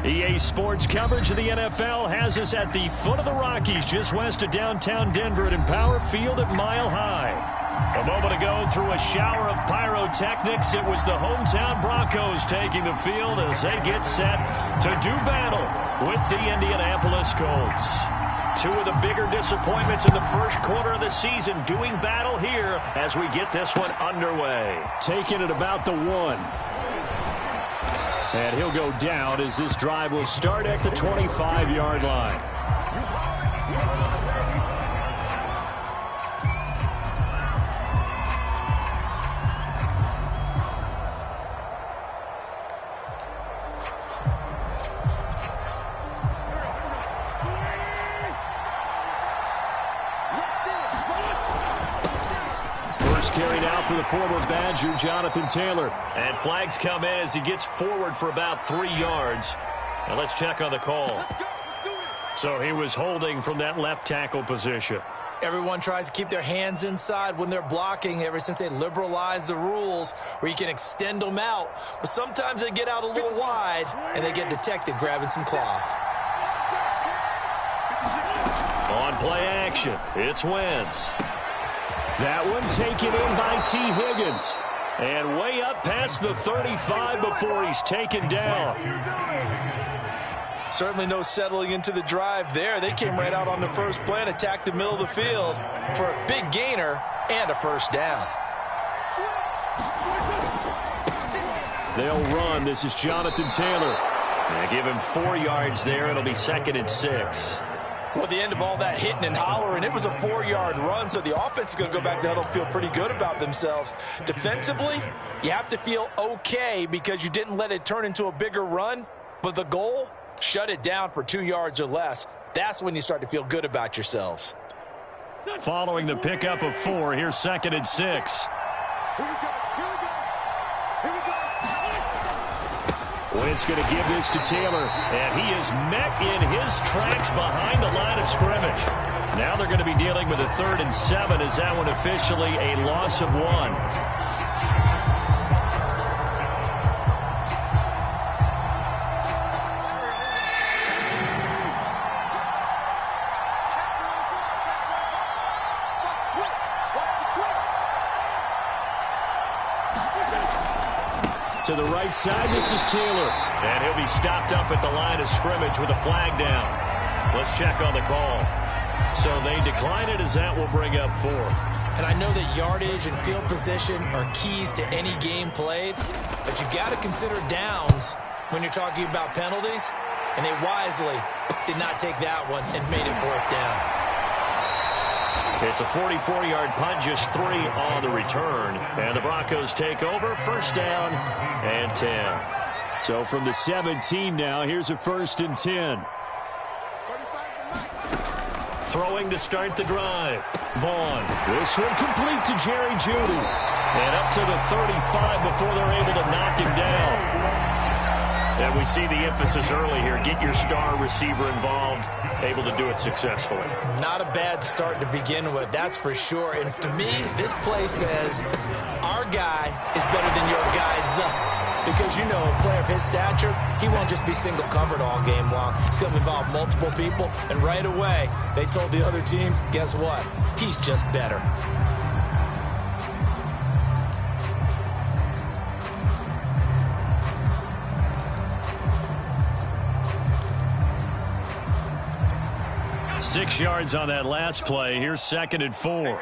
EA Sports coverage of the NFL has us at the foot of the Rockies, just west of downtown Denver at Empower Field at Mile High. A moment ago, through a shower of pyrotechnics, it was the hometown Broncos taking the field as they get set to do battle with the Indianapolis Colts. Two of the bigger disappointments in the first quarter of the season doing battle here as we get this one underway. Taking it about the 1. And he'll go down as this drive will start at the 25-yard line. Carried out for the former Badger, Jonathan Taylor. And flags come in as he gets forward for about 3 yards. Now let's check on the call. So he was holding from that left tackle position. Everyone tries to keep their hands inside when they're blocking ever since they liberalized the rules where you can extend them out. But sometimes they get out a little wide and they get detected grabbing some cloth. On play action, it's Wentz. That one taken in by T. Higgins. And way up past the 35 before he's taken down. Certainly no settling into the drive there. They came right out on the first play and attacked the middle of the field for a big gainer and a first down. They'll run. This is Jonathan Taylor. They give him 4 yards there. It'll be 2nd and 6. Well, at the end of all that hitting and hollering, it was a 4-yard run, so the offense is going to go back to huddle, feel pretty good about themselves. Defensively, you have to feel okay because you didn't let it turn into a bigger run, but the goal, shut it down for 2 yards or less. That's when you start to feel good about yourselves. Following the pickup of 4, here's 2nd and 6. Wentz going to give this to Taylor, and he is met in his tracks behind the line of scrimmage. Now they're going to be dealing with a 3rd and 7 as that one officially a loss of 1. To the right side, this is Taylor. And he'll be stopped up at the line of scrimmage with a flag down. Let's check on the call. So they decline it as that will bring up 4th. And I know that yardage and field position are keys to any game played, but you got to consider downs when you're talking about penalties. And they wisely did not take that one and made it 4th down. It's a 44-yard punt, just 3 on the return. And the Broncos take over, 1st down and 10. So from the 17 now, here's a 1st and 10. Throwing to start the drive. Vaughn. This one complete to Jerry Jeudy. And up to the 35 before they're able to knock him down. And we see the emphasis early here. Get your star receiver involved, able to do it successfully. Not a bad start to begin with, that's for sure. And to me, this play says our guy is better than your guys. Because, you know, a player of his stature, he won't just be single covered all game long. It's going to involve multiple people. And right away, they told the other team, guess what? He's just better. Six yards on that last play. Here's 2nd and 4.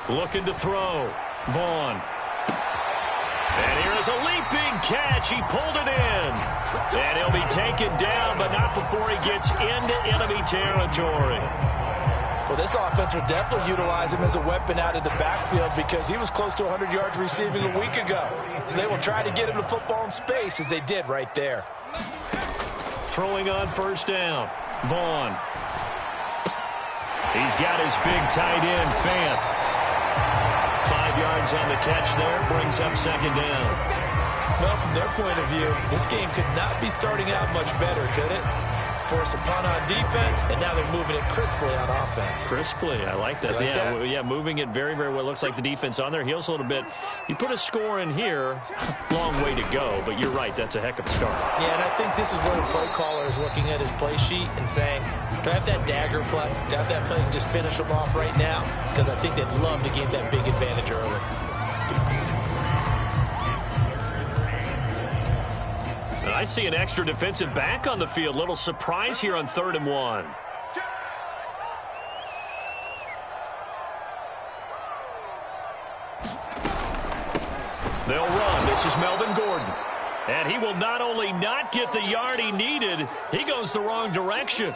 Looking to throw. Vaughn. And here's a leaping catch. He pulled it in. And he'll be taken down, but not before he gets into enemy territory. Well, this offense will definitely utilize him as a weapon out of the backfield because he was close to 100 yards receiving a week ago. So they will try to get him the football in space as they did right there. Throwing on 1st down. Vaughn. He's got his big tight end, Fant. 5 yards on the catch there, brings up 2nd down. Well, from their point of view, this game could not be starting out much better, could it? force a punt on defense, and now they're moving it crisply on offense. Crisply, I like that. Yeah, moving it very, very well. Looks like the defense on their heels a little bit. You put a score in here, long way to go, but you're right, that's a heck of a start. Yeah, and I think this is where the play caller is looking at his play sheet and saying, do I have that dagger play? Do I have that play and just finish them off right now? Because I think they'd love to gain that big advantage early. And I see an extra defensive back on the field. Little surprise here on 3rd and 1. They'll run. This is Melvin Gordon. And he will not only not get the yard he needed, he goes the wrong direction.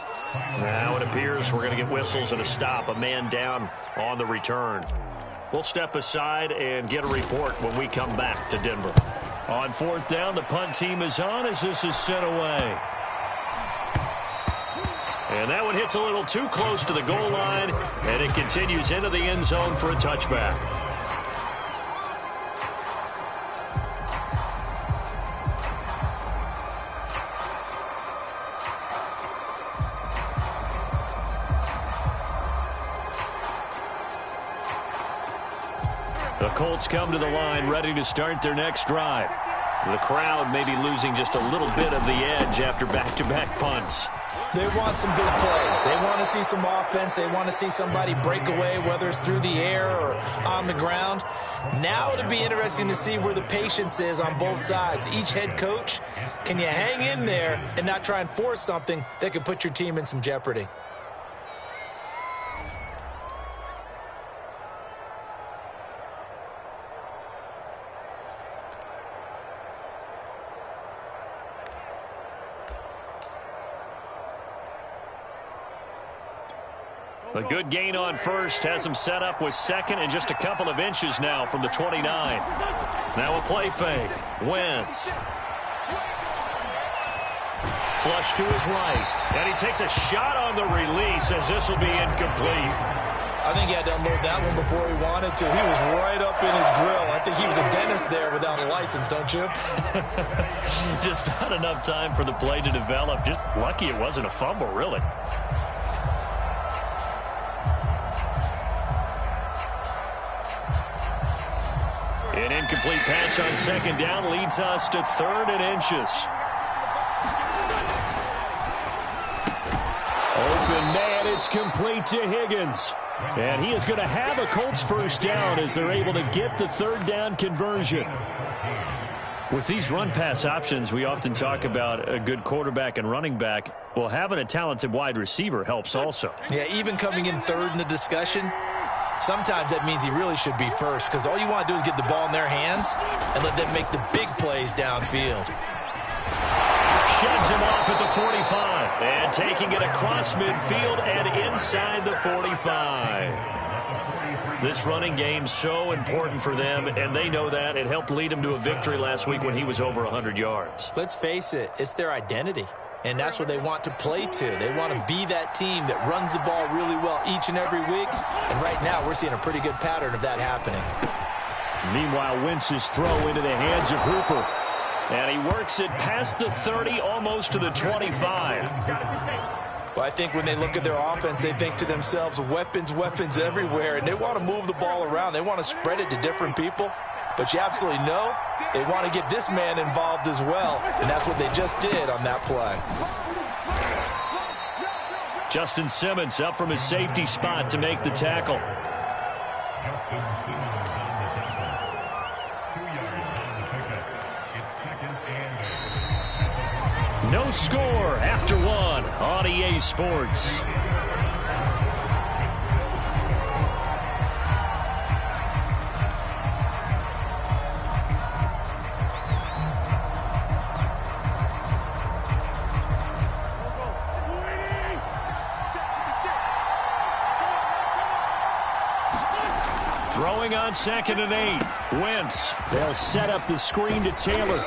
Now it appears we're going to get whistles and a stop. A man down on the return. We'll step aside and get a report when we come back to Denver. On 4th down, the punt team is on as this is sent away. And that one hits a little too close to the goal line, and it continues into the end zone for a touchback. The Colts come to the line ready to start their next drive. The crowd may be losing just a little bit of the edge after back-to-back punts. They want some big plays. They want to see some offense. They want to see somebody break away, whether it's through the air or on the ground. Now it'll be interesting to see where the patience is on both sides. Each head coach, can you hang in there and not try and force something that could put your team in some jeopardy? A good gain on first has him set up with second and just a couple of inches now from the 29. Now a play fake. Wentz. Flush to his right. And he takes a shot on the release as this will be incomplete. I think he had to unload that one before he wanted to. He was right up in his grill. I think he was a dentist there without a license, don't you? Just not enough time for the play to develop. Just lucky it wasn't a fumble, really. An incomplete pass on 2nd down leads us to 3rd and inches. Open man, it's complete to Higgins. And he is going to have a Colts first down as they're able to get the 3rd down conversion. With these run-pass options, we often talk about a good quarterback and running back. Well, having a talented wide receiver helps also. Yeah, even coming in 3rd in the discussion, sometimes that means he really should be first because all you want to do is get the ball in their hands and let them make the big plays downfield. Sheds him off at the 45 and taking it across midfield and inside the 45. This running game's so important for them, and they know that. It helped lead them to a victory last week when he was over 100 yards. Let's face it, it's their identity. And that's what they want to play to. They want to be that team that runs the ball really well each and every week. And right now, we're seeing a pretty good pattern of that happening. Meanwhile, Wentz's throw into the hands of Hooper. And he works it past the 30, almost to the 25. Well, I think when they look at their offense, they think to themselves, weapons, weapons everywhere. And they want to move the ball around. They want to spread it to different people. But you absolutely know they want to get this man involved as well. And that's what they just did on that play. Justin Simmons up from his safety spot to make the tackle. No score after one on EA Sports. Throwing on 2nd and 8. Wentz. They'll set up the screen to Taylor.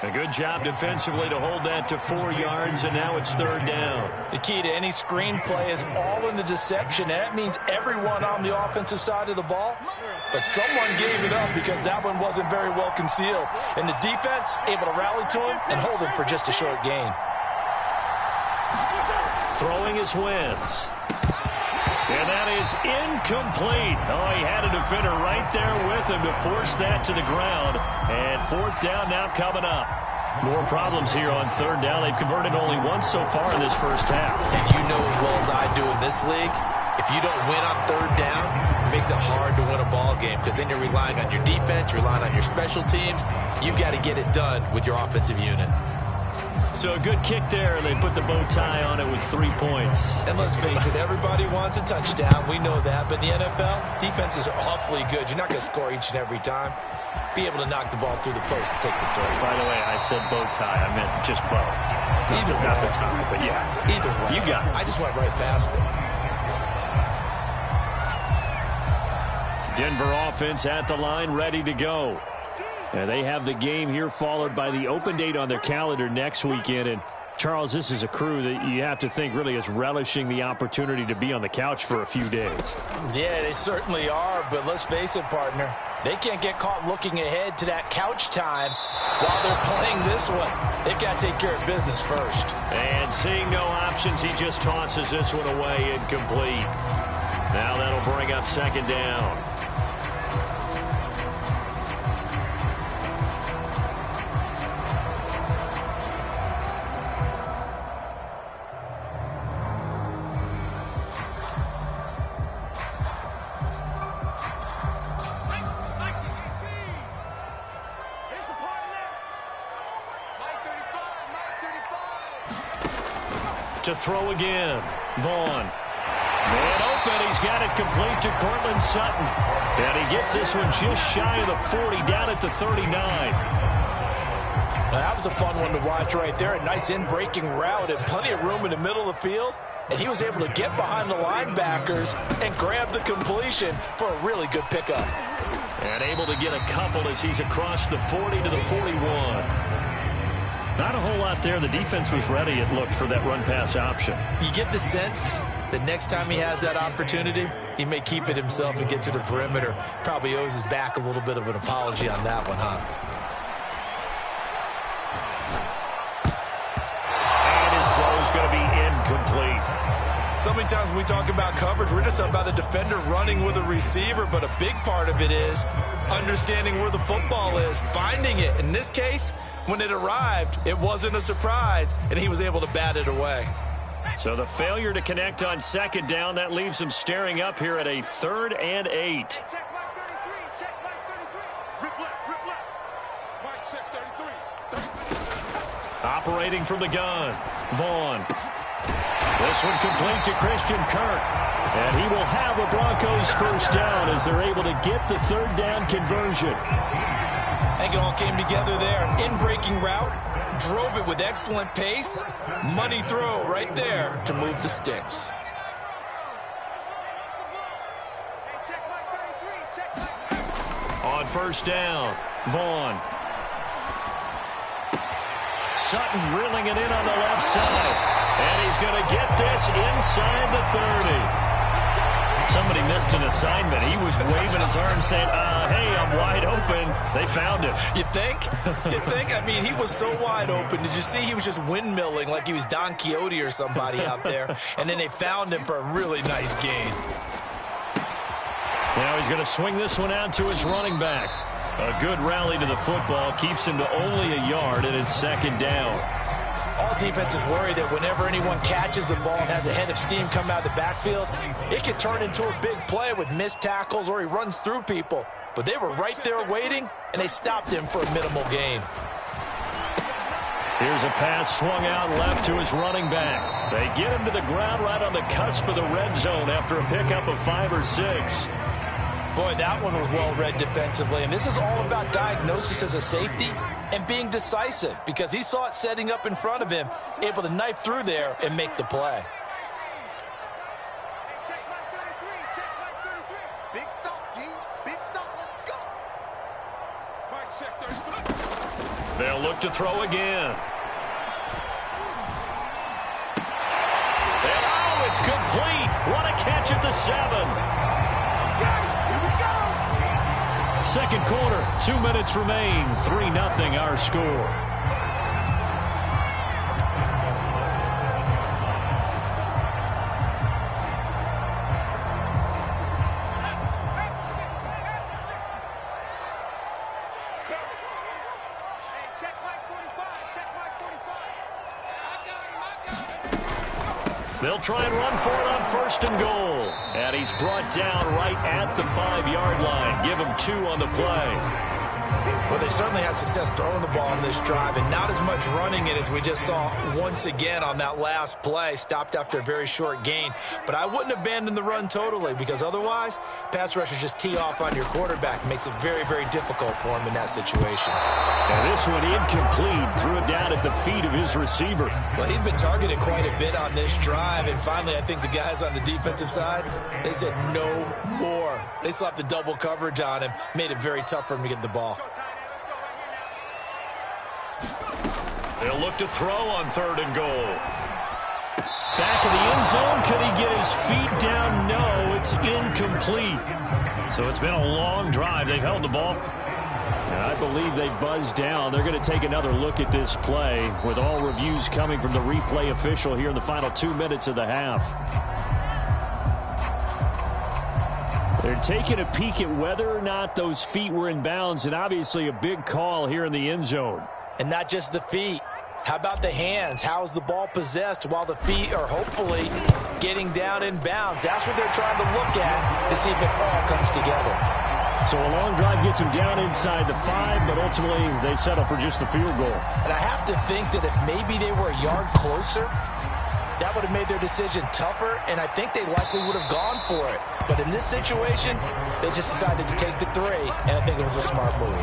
A good job defensively to hold that to 4 yards, and now it's 3rd down. The key to any screen play is all in the deception, and that means everyone on the offensive side of the ball. But someone gave it up because that one wasn't very well concealed. And the defense able to rally to him and hold him for just a short gain. Throwing is Wentz. And that is incomplete. Oh, he had a defender right there with him to force that to the ground. And fourth down now coming up. More problems here on third down. They've converted only once so far in this first half. And you know as well as I do in this league, if you don't win on third down, it makes it hard to win a ball game because then you're relying on your defense, relying on your special teams. You've got to get it done with your offensive unit. So a good kick there. They put the bow tie on it with 3 points. And let's face it, everybody wants a touchdown. We know that. But in the NFL, defenses are awfully good. You're not going to score each and every time. Be able to knock the ball through the post and take the throw. By the way, I said bow tie. I meant just bow. Either way. Not the tie, but yeah. Either way. You got it. I just went right past it. Denver offense at the line, ready to go. And they have the game here followed by the open date on their calendar next weekend. And, Charles, this is a crew that you have to think really is relishing the opportunity to be on the couch for a few days. Yeah, they certainly are. But let's face it, partner. They can't get caught looking ahead to that couch time while they're playing this one. They've got to take care of business first. And seeing no options, he just tosses this one away incomplete. Now that'll bring up second down. To throw again. Vaughn. Man open. He's got it complete to Cortland Sutton. And he gets this one just shy of the 40, down at the 39. Now, that was a fun one to watch right there. A nice in-breaking route and plenty of room in the middle of the field. And he was able to get behind the linebackers and grab the completion for a really good pickup. And able to get a couple as he's across the 40 to the 41. Not a whole lot there. The defense was ready, it looked, for that run-pass option. You get the sense that next time he has that opportunity, he may keep it himself and get to the perimeter. Probably owes his back a little bit of an apology on that one, huh? And his throw is going to be incomplete. So many times when we talk about coverage, we're just about a defender running with a receiver, but a big part of it is understanding where the football is, finding it. In this case, when it arrived, it wasn't a surprise, and he was able to bat it away. So the failure to connect on second down, that leaves him staring up here at a 3rd and 8. Check Mike 33. Check Mike 33. Rip left. Mike check 33. Operating from the gun. Vaughn. This one complete to Christian Kirk. And he will have a Broncos first down as they're able to get the 3rd down conversion. I think it all came together there. In-breaking route, drove it with excellent pace. Money throw right there to move the sticks. On first down, Vaughn. Sutton reeling it in on the left side. And he's going to get this inside the 30. Somebody missed an assignment. He was waving his arm saying, hey, I'm wide open. They found him. You think? You think? I mean, he was so wide open. Did you see he was just windmilling like he was Don Quixote or somebody out there? And then they found him for a really nice gain. Now he's going to swing this one out to his running back. A good rally to the football keeps him to only a yard, and it's second down. All defenses worry that whenever anyone catches the ball and has a head of steam come out of the backfield, it can turn into a big play with missed tackles or he runs through people. But they were right there waiting, and they stopped him for a minimal gain. Here's a pass swung out left to his running back. They get him to the ground right on the cusp of the red zone after a pickup of 5 or 6. Boy, that one was well read defensively, and this is all about diagnosis as a safety and being decisive because he saw it setting up in front of him, able to knife through there and make the play. Check Mike 33. Check Mike 33. Big stop, G. Big stop. Let's go. Mike check 33. They'll look to throw again. And oh, it's complete. What a catch at the 7. Second quarter, 2 minutes remain. 3-0 our score. They'll try and run for it on 1st and goal. And he's brought down right at the 5-yard line. Give him 2 on the play. Well, they certainly had success throwing the ball in this drive and not as much running it as we just saw once again on that last play. Stopped after a very short gain. But I wouldn't abandon the run totally because otherwise, pass rushers just tee off on your quarterback. Makes it very, very difficult for him in that situation. And this one incomplete. Threw it down at the feet of his receiver. Well, he'd been targeted quite a bit on this drive. And finally, I think the guys on the defensive side, they said no more. They slapped the double coverage on him. Made it very tough for him to get the ball. They'll look to throw on 3rd and goal. Back in the end zone. Could he get his feet down? No, it's incomplete. So it's been a long drive. They've held the ball. And I believe they buzzed down. They're going to take another look at this play with all reviews coming from the replay official here in the final 2 minutes of the half. They're taking a peek at whether or not those feet were in bounds, and obviously a big call here in the end zone. And not just the feet. How about the hands? How is the ball possessed while the feet are hopefully getting down in bounds? That's what they're trying to look at to see if it all comes together. So a long drive gets them down inside the 5, but ultimately they settle for just the field goal. And I have to think that if maybe they were a yard closer, that would have made their decision tougher, and I think they likely would have gone for it. But in this situation, they just decided to take the 3, and I think it was a smart move.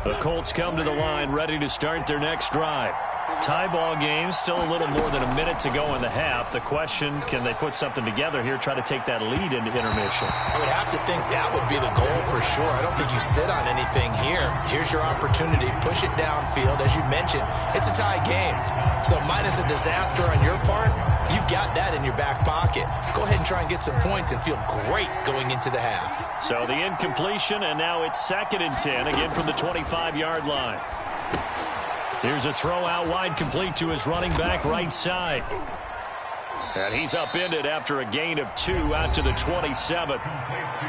The Colts come to the line ready to start their next drive. Tie ball game, still a little more than a minute to go in the half. The question, can they put something together here, try to take that lead into intermission? I would have to think that would be the goal for sure. I don't think you sit on anything here. Here's your opportunity. Push it downfield. As you mentioned, it's a tie game. So minus a disaster on your part, you've got that in your back pocket. Go ahead and try and get some points and feel great going into the half. So the incompletion, and now it's 2nd and 10, again from the 25-yard line. Here's a throw out wide, complete to his running back right side. And he's upended after a gain of 2 out to the 27.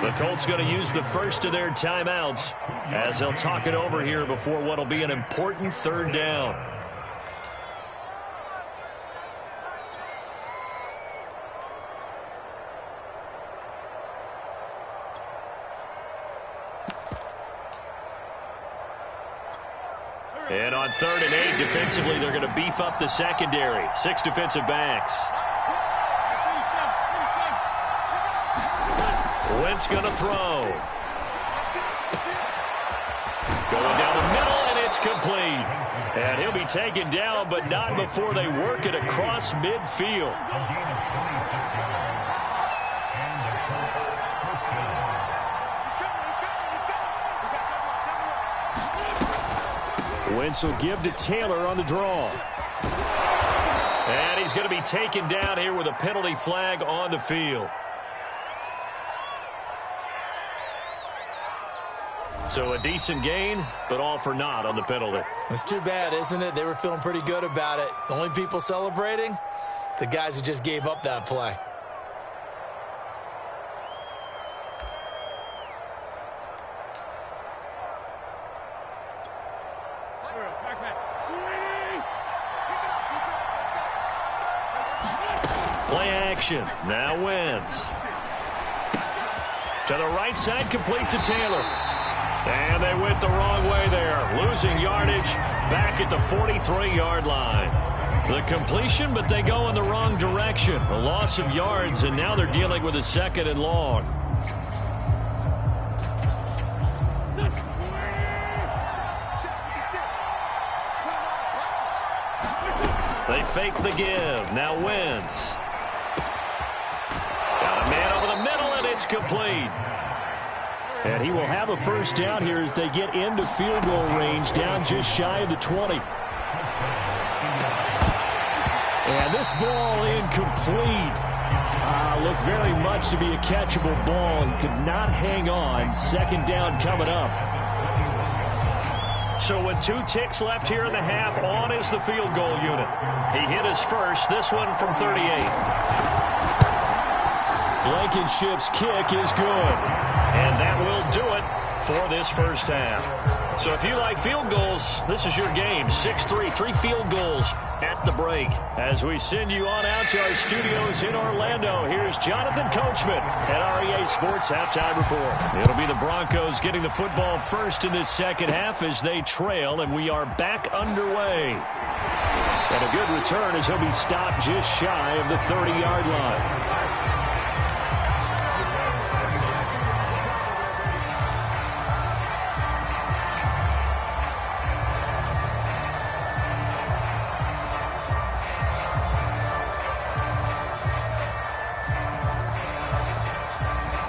The Colts going to use the first of their timeouts as they'll talk it over here before what will be an important 3rd down. And on 3rd and 8, defensively, they're going to beef up the secondary. 6 defensive backs. Wentz going to throw. Going down the middle, and it's complete. And he'll be taken down, but not before they work it across midfield. Wentz will give to Taylor on the draw. And he's going to be taken down here with a penalty flag on the field. So a decent gain, but all for naught on the penalty. It's too bad, isn't it? They were feeling pretty good about it. The only people celebrating, the guys who just gave up that play. Play action. Now Wentz. To the right side, complete to Taylor. And they went the wrong way there. Losing yardage back at the 43-yard line. The completion, but they go in the wrong direction. A loss of yards, and now they're dealing with a 2nd and long. They fake the give. Now Wentz. Got a man over the middle, and it's complete. And he will have a first down here as they get into field goal range, down just shy of the 20. And this ball incomplete. Looked very much to be a catchable ball and could not hang on. 2nd down coming up. So with 2 ticks left here in the half, on is the field goal unit. He hit his first, this one from 38. Blankenship's kick is good. And that will do it for this first half. So if you like field goals, this is your game. 6-3, 3 field goals at the break. As we send you on out to our studios in Orlando, here's Jonathan Coachman at REA Sports Halftime Report. It'll be the Broncos getting the football first in this second half as they trail, and we are back underway. And a good return as he'll be stopped just shy of the 30-yard line.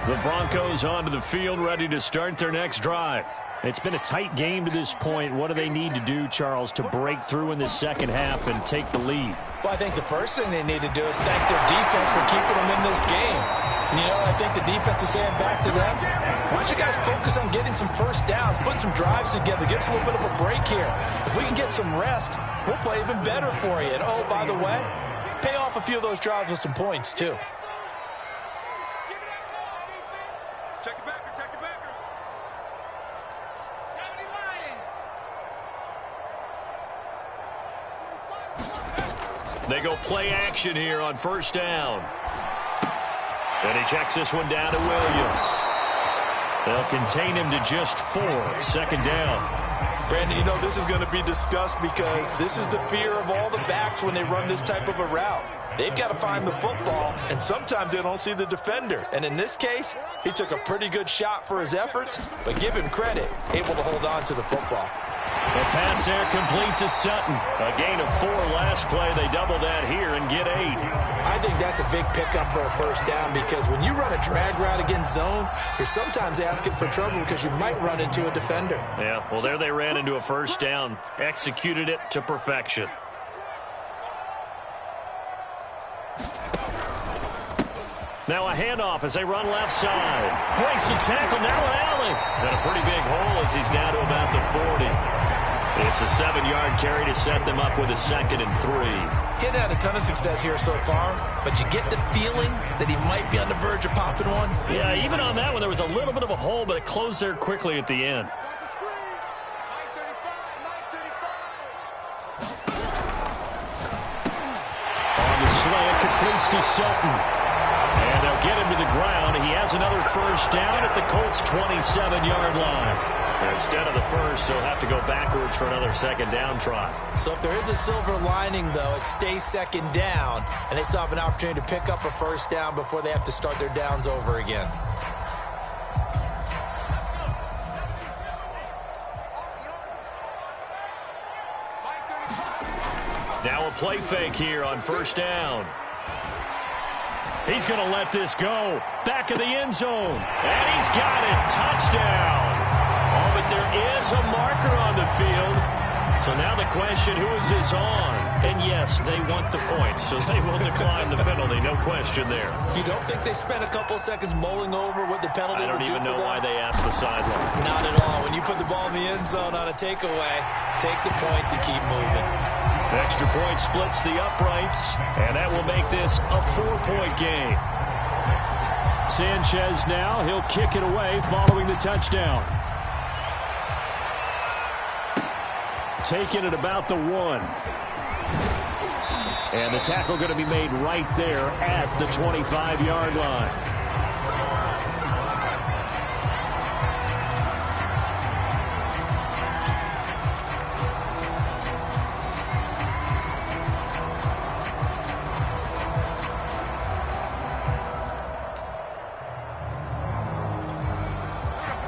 The Broncos onto the field, ready to start their next drive. It's been a tight game to this point. What do they need to do, Charles, to break through in the second half and take the lead? Well, I think the first thing they need to do is thank their defense for keeping them in this game. And, you know, I think the defense is saying back to them, why don't you guys focus on getting some first downs, put some drives together, give us a little bit of a break here. If we can get some rest, we'll play even better for you. And, oh, by the way, pay off a few of those drives with some points, too. Check it backer, check it backer. 70 line. They go play action here on first down. And he checks this one down to Williams. They'll contain him to just 4. Second down. Brandon, you know, this is going to be discussed because this is the fear of all the backs when they run this type of a route. They've got to find the football, and sometimes they don't see the defender. And in this case, he took a pretty good shot for his efforts, but give him credit, able to hold on to the football. The pass there complete to Sutton. A gain of 4 last play. They double that here and get 8. I think that's a big pickup for a first down because when you run a drag route against zone, you're sometimes asking for trouble because you might run into a defender. Yeah, well, there they ran into a first down. Executed it to perfection. Now a handoff as they run left side. Breaks the tackle, now an alley. And a pretty big hole as he's down to about the 40. It's a 7-yard carry to set them up with a 2nd and 3. Getting had a ton of success here so far, but you get the feeling that he might be on the verge of popping one. Yeah, even on that one, there was a little bit of a hole, but it closed there quickly at the end. On the slant, completes to Sutton. And they'll get him to the ground. He has another first down at the Colts' 27-yard line. Instead of the first, he'll have to go backwards for another second down try. So if there is a silver lining, though, it stays second down, and they still have an opportunity to pick up a first down before they have to start their downs over again. Now a play fake here on first down. He's going to let this go. Back of the end zone. And he's got it. Touchdown. Oh, but there is a marker on the field. So now the question, who is this on? And yes, they want the points, so they will decline the penalty. No question there. You don't think they spent a couple seconds mulling over what the penalty would do for them? I don't even know why they asked the sideline. Not at all. When you put the ball in the end zone on a takeaway, take the points and keep moving. Extra point splits the uprights, and that will make this a 4-point game. Sanchez now, he'll kick it away following the touchdown. Taking it about the 1. And the tackle going to be made right there at the 25-yard line.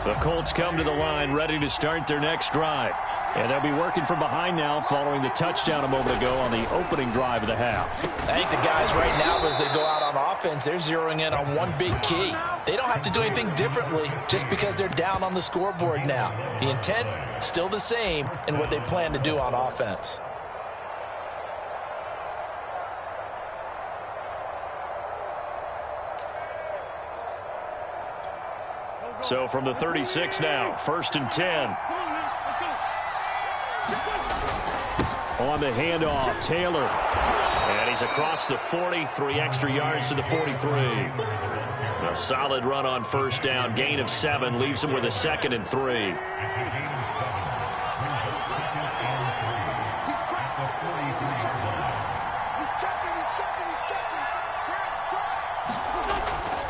The Colts come to the line ready to start their next drive. And they'll be working from behind now following the touchdown a moment ago on the opening drive of the half. I think the guys right now, as they go out on offense, they're zeroing in on one big key. They don't have to do anything differently just because they're down on the scoreboard now. The intent, still the same in what they plan to do on offense. So from the 36 now, 1st and 10. On the handoff, Taylor. And he's across the 40, 3 extra yards to the 43. A solid run on first down. Gain of 7 leaves him with a 2nd and 3.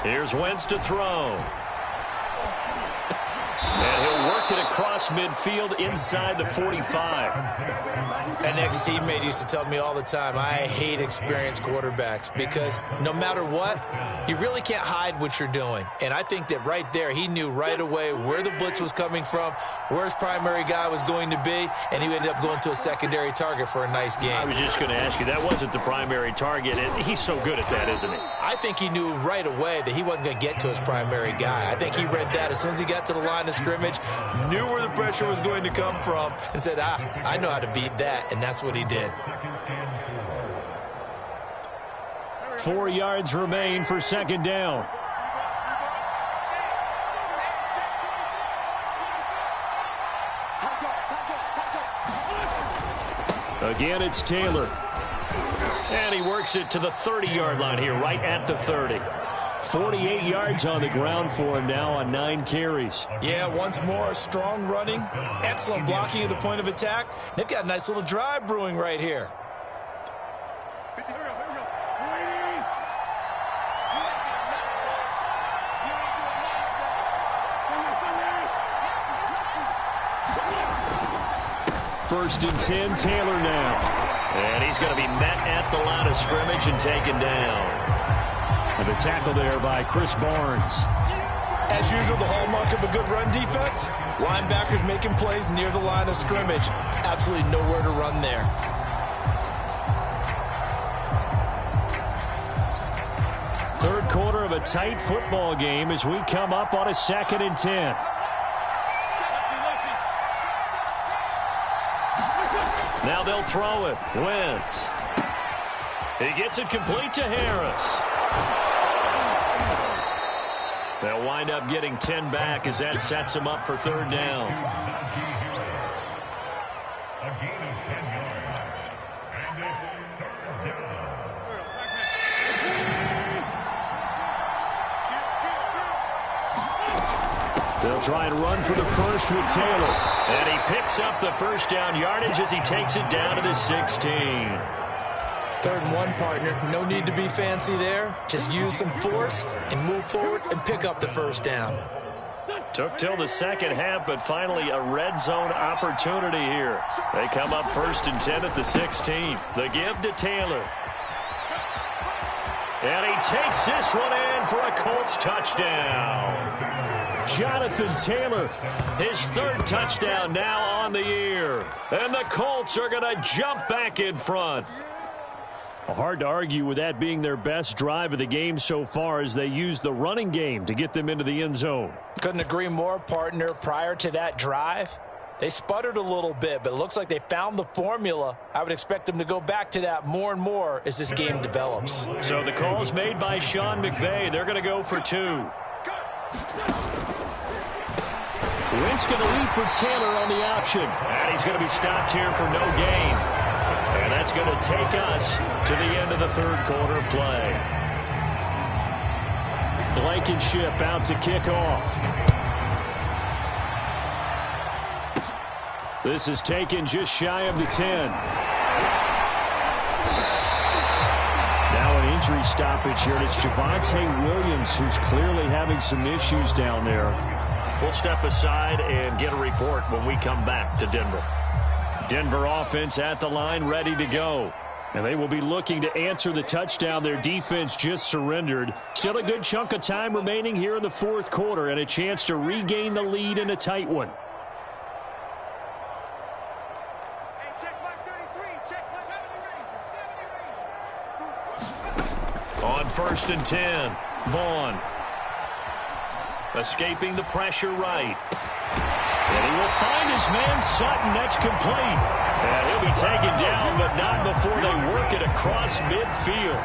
Here's Wentz to throw. And he'll work it across midfield inside the 45. An ex-teammate used to tell me all the time, I hate experienced quarterbacks because no matter what, you really can't hide what you're doing. And I think that right there, he knew right away where the blitz was coming from, where his primary guy was going to be, and he ended up going to a secondary target for a nice game. I was just going to ask you, that wasn't the primary target, and he's so good at that, isn't he? I think he knew right away that he wasn't going to get to his primary guy. I think he read that as soon as he got to the line of scrimmage, knew where the pressure was going to come from, and said, I know how to beat that, and that's what he did. 4 yards remain for 2nd down. Again, it's Taylor. And he works it to the 30-yard line here, right at the 30. 48 yards on the ground for him now on 9 carries. Yeah, once more, strong running, excellent blocking at the point of attack. They've got a nice little drive brewing right here. First and 10, Taylor now. And he's going to be met at the line of scrimmage and taken down. And the tackle there by Chris Barnes. As usual, the hallmark of a good run defense, linebackers making plays near the line of scrimmage. Absolutely nowhere to run there. Third quarter of a tight football game as we come up on a 2nd and 10. Now they'll throw it. Wentz. He gets it complete to Harris. They'll wind up getting 10 back as that sets him up for 3rd down. They'll try and run for the first with Taylor. And he picks up the first down yardage as he takes it down to the 16. 3rd and 1, partner. No need to be fancy there. Just use some force and move forward and pick up the first down. Took till the second half, but finally a red zone opportunity here. They come up 1st and 10 at the 16. The give to Taylor. And he takes this one in for a Colts touchdown. Jonathan Taylor, his 3rd touchdown now on the year. And the Colts are going to jump back in front. Hard to argue with that being their best drive of the game so far as they use the running game to get them into the end zone. Couldn't agree more, partner. Prior to that drive, they sputtered a little bit, but it looks like they found the formula. I would expect them to go back to that more and more as this game develops. So the call's made by Sean McVay. They're going to go for 2. Wentz going to lead for Taylor on the option. And he's going to be stopped here for no gain. And that's going to take us to the end of the 3rd quarter of play. Blankenship out to kick off. This is taken just shy of the 10. Now an injury stoppage here, and it's Javonte Williams who's clearly having some issues down there. We'll step aside and get a report when we come back to Denver. Denver offense at the line, ready to go. And they will be looking to answer the touchdown their defense just surrendered. Still a good chunk of time remaining here in the 4th quarter and a chance to regain the lead in a tight one. On 1st and 10, Vaughn. Escaping the pressure right. And he will find his man Sutton. That's complete. And he'll be taken down, but not before they work it across midfield.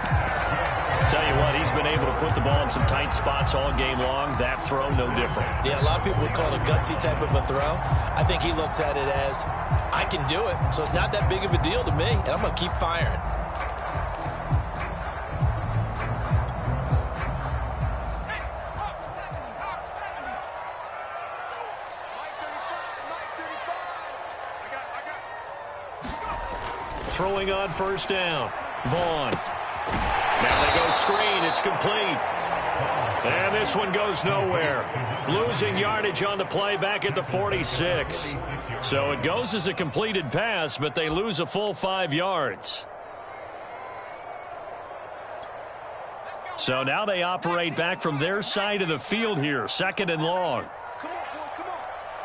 Tell you what, he's been able to put the ball in some tight spots all game long. That throw, no different. Yeah, a lot of people would call it a gutsy type of a throw. I think he looks at it as, I can do it, so it's not that big of a deal to me, and I'm going to keep firing. Throwing on first down. Vaughn. Now they go screen. It's complete. And this one goes nowhere. Losing yardage on the play back at the 46. So it goes as a completed pass, but they lose a full 5 yards. So now they operate back from their side of the field here. 2nd and long. Come on, boys, come on.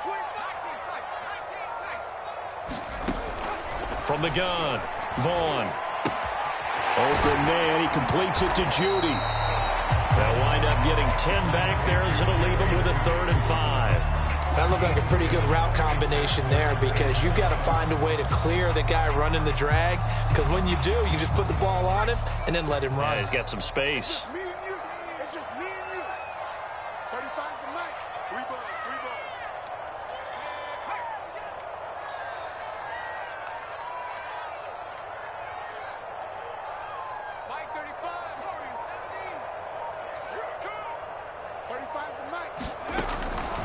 19 tight. From the gun, Vaughn. Open man, he completes it to Judy. They'll wind up getting 10 back there as it'll leave them with a 3rd and 5. That looked like a pretty good route combination there because you've got to find a way to clear the guy running the drag, because when you do, you just put the ball on him and then let him run. Yeah, he's got some space. Me and you. It's just me and you. 35's the mic. 3 balls, 3 balls. Mike 35. 35's the mic.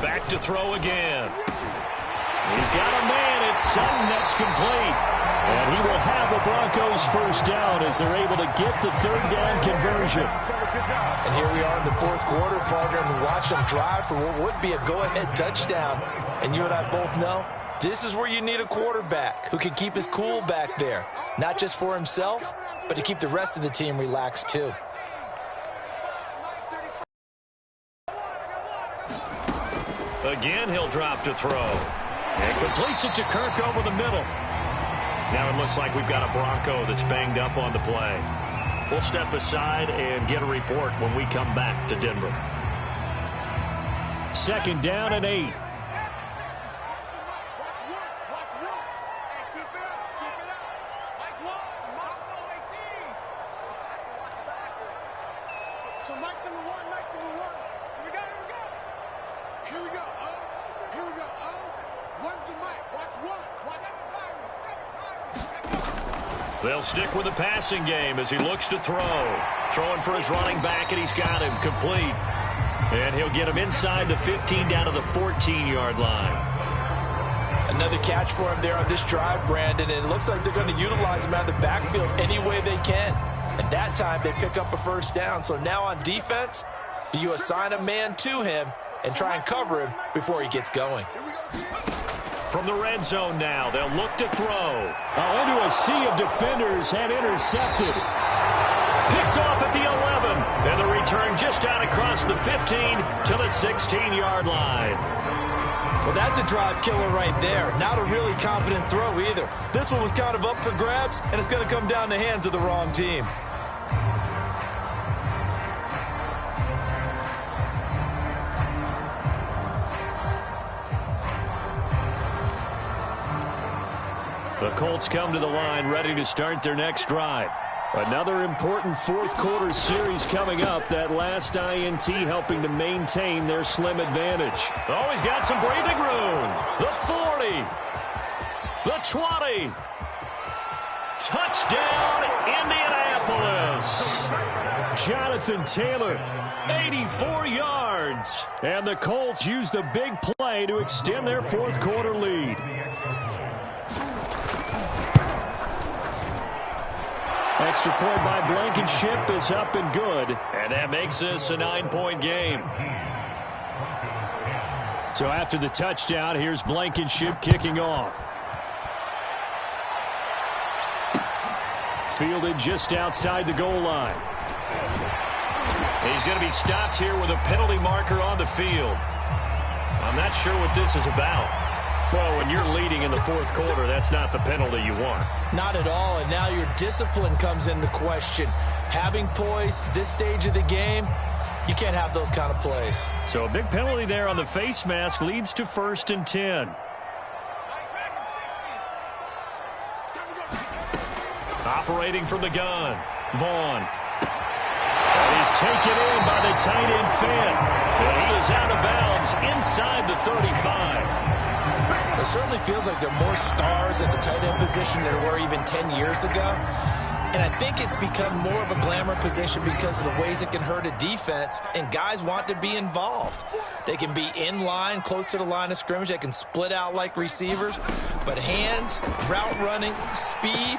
Back to throw again. He's got a man. It's Sutton that's complete. And he will have the Broncos first down as they're able to get the 3rd down conversion. And here we are in the 4th quarter, partner, and watch them drive for what would be a go-ahead touchdown. And you and I both know this is where you need a quarterback who can keep his cool back there, not just for himself, but to keep the rest of the team relaxed too. Again, he'll drop to throw. And completes it to Kirk over the middle. Now it looks like we've got a Bronco that's banged up on the play. We'll step aside and get a report when we come back to Denver. 2nd down and 8. So Mike's number 1, Mike's number 1. Here we go. Here we go. One's the mic. Watch 1. They'll stick with the passing game as he looks to throw. Throwing for his running back, and he's got him complete. And he'll get him inside the 15 down to the 14-yard line. Another catch for him there on this drive, Brandon, and it looks like they're going to utilize him out of the backfield any way they can. And that time they pick up a first down. So now on defense, do you assign a man to him and try and cover him before he gets going? From the red zone now, they'll look to throw. Into a sea of defenders and intercepted. Picked off at the 11. And the return just out across the 15 to the 16-yard line. Well, that's a drive killer right there. Not a really confident throw either. This one was kind of up for grabs, and it's going to come down the hands of the wrong team. The Colts come to the line ready to start their next drive. Another important 4th quarter series coming up. That last INT helping to maintain their slim advantage. Oh, he's got some breathing room. The 40. The 20. Touchdown, Indianapolis. Jonathan Taylor, 84 yards. And the Colts use the big play to extend their 4th quarter lead. Extra point by Blankenship is up and good. And that makes this a 9-point game. So after the touchdown, here's Blankenship kicking off. Fielded just outside the goal line. He's going to be stopped here with a penalty marker on the field. I'm not sure what this is about. Well, when you're leading in the 4th quarter, that's not the penalty you want. Not at all, and now your discipline comes into question. Having poise this stage of the game, you can't have those kind of plays. So a big penalty there on the face mask leads to 1st and 10. Operating from the gun, Vaughn. And he's taken in by the tight end Fant. And he is out of bounds inside the 35. It certainly feels like there are more stars at the tight end position than there were even 10 years ago. And I think it's become more of a glamour position because of the ways it can hurt a defense, and guys want to be involved. They can be in line, close to the line of scrimmage. They can split out like receivers. But hands, route running, speed,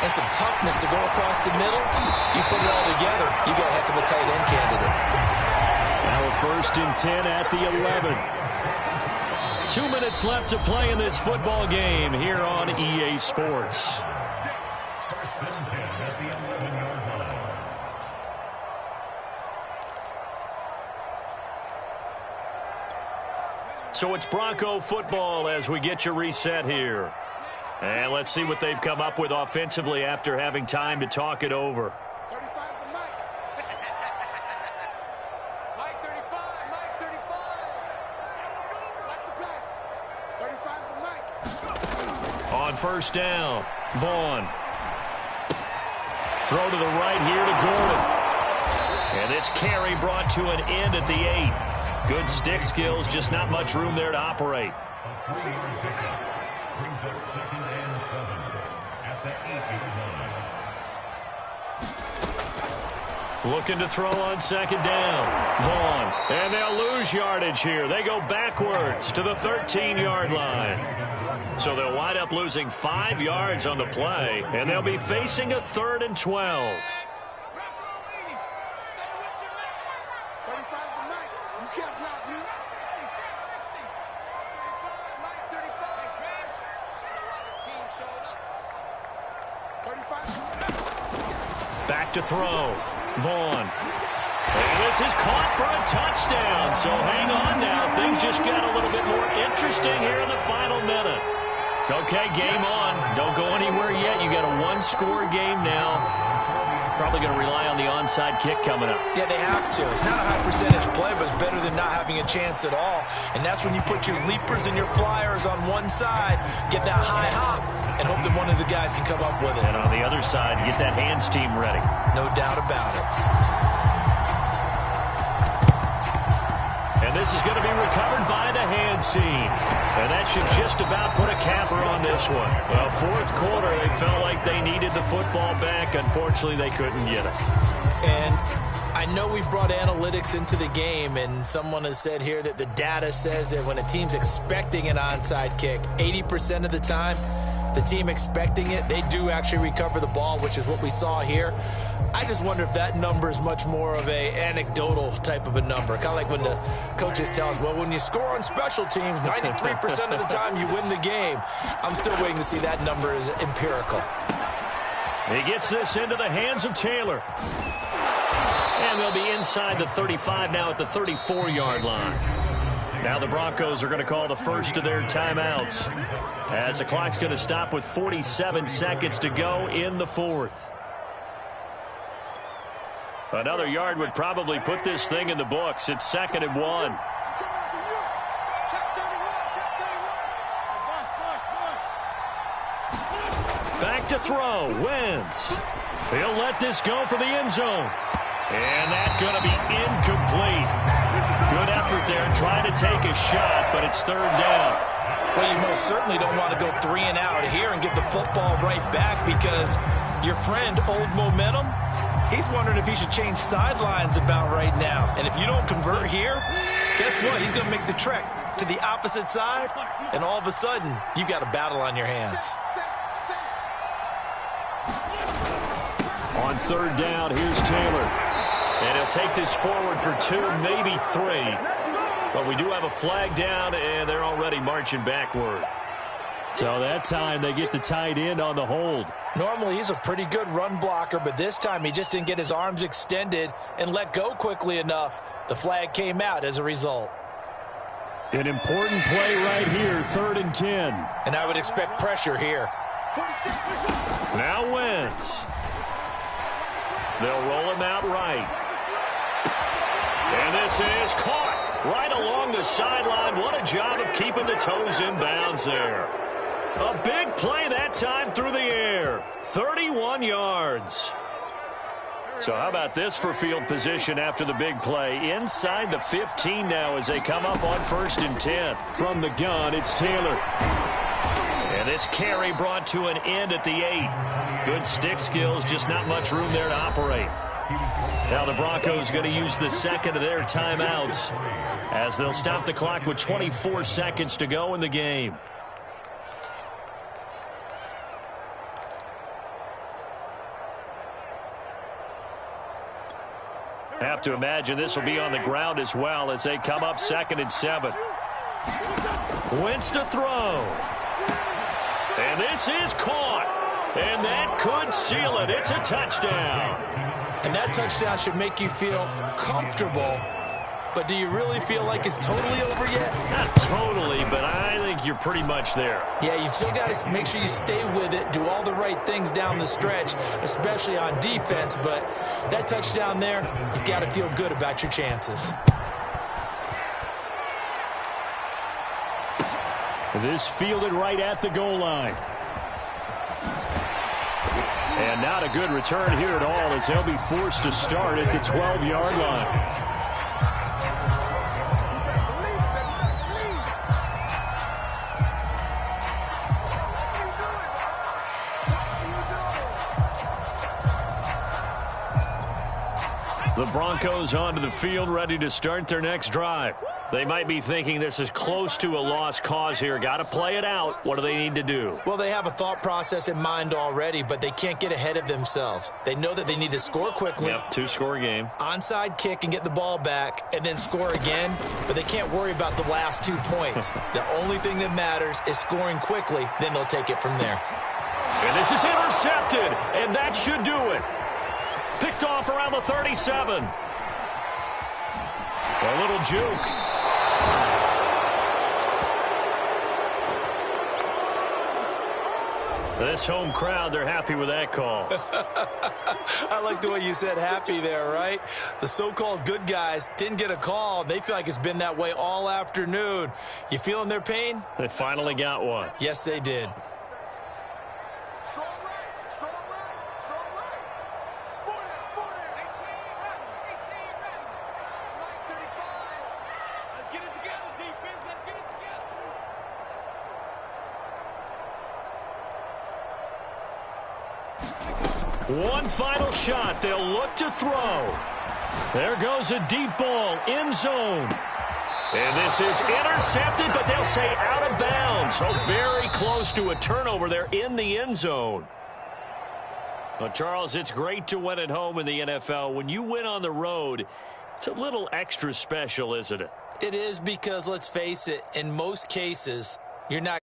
and some toughness to go across the middle, you put it all together, you got a heck of a tight end candidate. Now a 1st and 10 at the 11. 2 minutes left to play in this football game here on EA Sports. So it's Bronco football as we get you reset here. And let's see what they've come up with offensively after having time to talk it over. 35's the Mike. Mike 35, Mike 35. Watch the pass. 35's the Mike. On 1st down, Vaughn. Throw to the right here to Gordon. And this carry brought to an end at the 8. Good stick skills, just not much room there to operate. Looking to throw on 2nd down. Vaughn. And they'll lose yardage here. They go backwards to the 13-yard line. So they'll wind up losing 5 yards on the play, and they'll be facing a 3rd and 12. 35's the Mike. You can't block me. 35, Mike 35. Back to throw. Vaughn. And this is caught for a touchdown. So hang on now. Things just got a little bit more interesting here in the final minute. Okay, game on. Don't go anywhere yet. You got a 1-score game now. Probably going to rely on the onside kick coming up. Yeah, they have to. It's not a high percentage play, but it's better than not having a chance at all. And that's when you put your leapers and your flyers on one side, get that high hop, and hope that one of the guys can come up with it. And on the other side, get that hands team ready. No doubt about it. And this is going to be recovered by the hands team. And that should just about put a capper on this one. Well, 4th quarter, they felt like they needed the football back. Unfortunately, they couldn't get it. And I know we brought analytics into the game, and someone has said here that the data says that when a team's expecting an onside kick, 80% of the time, the team expecting it, they do actually recover the ball, which is what we saw here. I just wonder if that number is much more of a anecdotal type of a number. Kind of like when the coaches tell us, well, when you score on special teams, 93% of the time you win the game. I'm still waiting to see that number is empirical. He gets this into the hands of Taylor. And they'll be inside the 35 now at the 34-yard line. Now the Broncos are going to call the first of their timeouts, as the clock's going to stop with 47 seconds to go in the 4th. Another yard would probably put this thing in the books. It's 2nd and 1. Back to throw. Wentz. He'll let this go for the end zone. And that's going to be incomplete. Good effort there trying to take a shot, but it's 3rd down. Well, you most certainly don't want to go 3 and out here and give the football right back, because your friend, Old Momentum, he's wondering if he should change sidelines about right now. And if you don't convert here, guess what? He's going to make the trek to the opposite side, and all of a sudden, you've got a battle on your hands. On 3rd down, here's Taylor. And he'll take this forward for 2, maybe 3. But we do have a flag down, and they're already marching backward. So that time they get the tight end on the hold. Normally he's a pretty good run blocker, but this time he just didn't get his arms extended and let go quickly enough. The flag came out as a result. An important play right here, 3rd and 10. And I would expect pressure here. Now Wentz. They'll roll him out right. And this is caught right along the sideline. What a job of keeping the toes in bounds there. A big play that time through the air. 31 yards. So how about this for field position after the big play? Inside the 15 now as they come up on 1st and 10. From the gun, it's Taylor. And this carry brought to an end at the 8. Good stick skills, just not much room there to operate. Now the Broncos going to use the second of their timeouts as they'll stop the clock with 24 seconds to go in the game. Have to imagine this will be on the ground as well as they come up 2nd and 7. Wentz to throw. And this is caught. And that could seal it. It's a touchdown. And that touchdown should make you feel comfortable. But do you really feel like it's totally over yet? Not totally, but I think you're pretty much there. Yeah, you've still got to make sure you stay with it, do all the right things down the stretch, especially on defense. But that touchdown there, you've got to feel good about your chances. This fielded right at the goal line. And not a good return here at all as they'll be forced to start at the 12-yard line. The Broncos onto the field, ready to start their next drive. They might be thinking this is close to a lost cause here. Got to play it out. What do they need to do? Well, they have a thought process in mind already, but they can't get ahead of themselves. They know that they need to score quickly. Yep, 2-score game. Onside kick and get the ball back and then score again, but they can't worry about the last 2 points. The only thing that matters is scoring quickly, then they'll take it from there. And this is intercepted, and that should do it. Picked off around the 37. A little juke. This home crowd, they're happy with that call. I like the way you said happy there, right? The so-called good guys didn't get a call. They feel like it's been that way all afternoon. You feeling their pain? They finally got one. Yes, they did. One final shot. They'll look to throw. There goes a deep ball. End zone. And this is intercepted, but they'll say out of bounds. So very close to a turnover there in the end zone. Well, Charles, it's great to win at home in the NFL. When you win on the road, it's a little extra special, isn't it? It is because, let's face it, in most cases, you're not